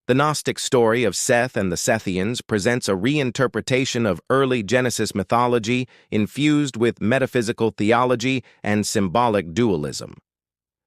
The Gnostic story of Seth and the Sethians presents a reinterpretation of early Genesis mythology infused with metaphysical theology and symbolic dualism.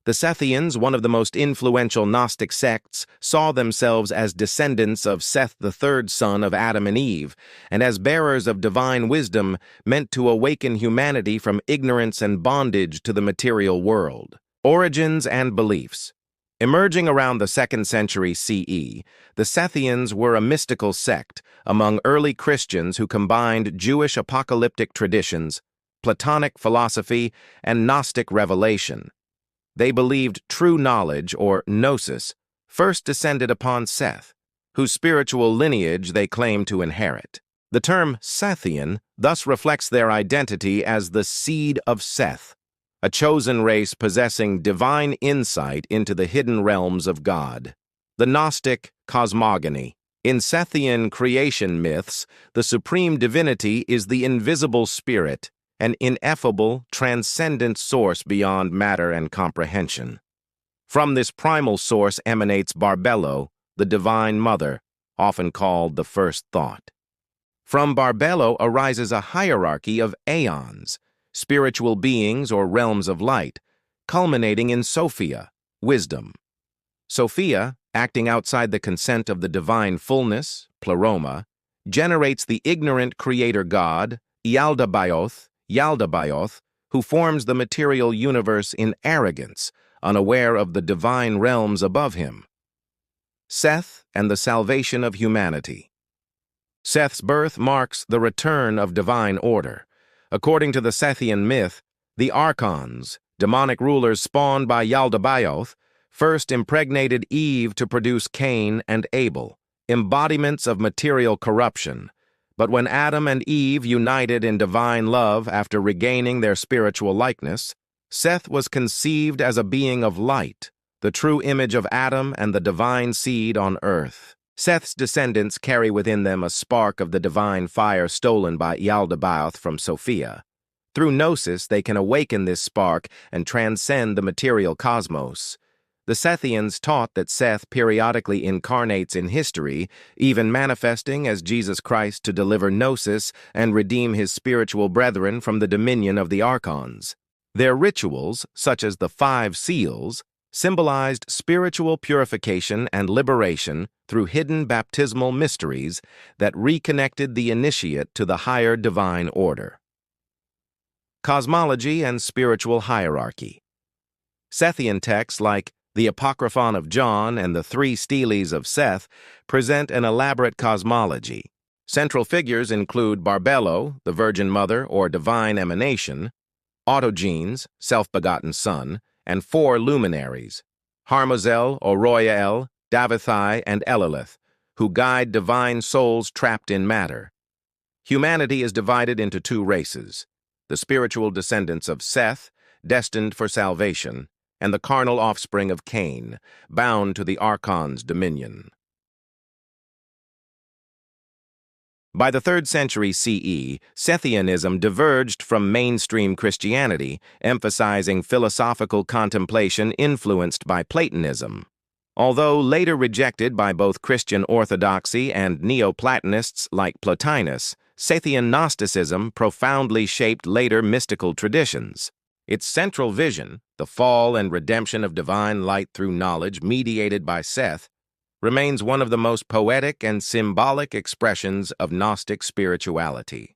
The Sethians, one of the most influential Gnostic sects, saw themselves as descendants of Seth, the third son of Adam and Eve, and as bearers of divine wisdom meant to awaken humanity from ignorance and bondage to the material world. Origins and beliefs. Emerging around the 2nd century CE, the Sethians were a mystical sect among early Christians who combined Jewish apocalyptic traditions, Platonic philosophy, and Gnostic revelation. They believed true knowledge, or gnosis, first descended upon Seth, whose spiritual lineage they claimed to inherit. The term Sethian thus reflects their identity as the seed of Seth, a chosen race possessing divine insight into the hidden realms of God. The Gnostic cosmogony. In Sethian creation myths, the supreme divinity is the invisible spirit, an ineffable, transcendent source beyond matter and comprehension. From this primal source emanates Barbelo, the divine mother, often called the first thought. From Barbelo arises a hierarchy of aeons, spiritual beings or realms of light, culminating in Sophia, wisdom. Sophia, acting outside the consent of the divine fullness, pleroma, generates the ignorant creator god, Yaldabaoth, who forms the material universe in arrogance, unaware of the divine realms above him. Seth and the salvation of humanity. Seth's birth marks the return of divine order. According to the Sethian myth, the archons, demonic rulers spawned by Yaldabaoth, first impregnated Eve to produce Cain and Abel, embodiments of material corruption. But when Adam and Eve united in divine love after regaining their spiritual likeness, Seth was conceived as a being of light, the true image of Adam and the divine seed on earth. Seth's descendants carry within them a spark of the divine fire stolen by Yaldabaoth from Sophia. Through gnosis, they can awaken this spark and transcend the material cosmos. The Sethians taught that Seth periodically incarnates in history, even manifesting as Jesus Christ to deliver gnosis and redeem his spiritual brethren from the dominion of the archons. Their rituals, such as the 5 seals, symbolized spiritual purification and liberation through hidden baptismal mysteries that reconnected the initiate to the higher divine order. Cosmology and spiritual hierarchy. Sethian texts like the Apocryphon of John and the 3 steles of Seth present an elaborate cosmology. Central figures include Barbelo, the Virgin Mother or divine emanation, Autogenes, self-begotten son, and 4 luminaries, Harmozel, Oroyael, Davithai, and Elilith, who guide divine souls trapped in matter. Humanity is divided into 2 races, the spiritual descendants of Seth, destined for salvation, and the carnal offspring of Cain, bound to the archons' dominion. By the 3rd century CE, Sethianism diverged from mainstream Christianity, emphasizing philosophical contemplation influenced by Platonism. Although later rejected by both Christian orthodoxy and Neoplatonists like Plotinus, Sethian Gnosticism profoundly shaped later mystical traditions. Its central vision, the fall and redemption of divine light through knowledge mediated by Seth, remains one of the most poetic and symbolic expressions of Gnostic spirituality.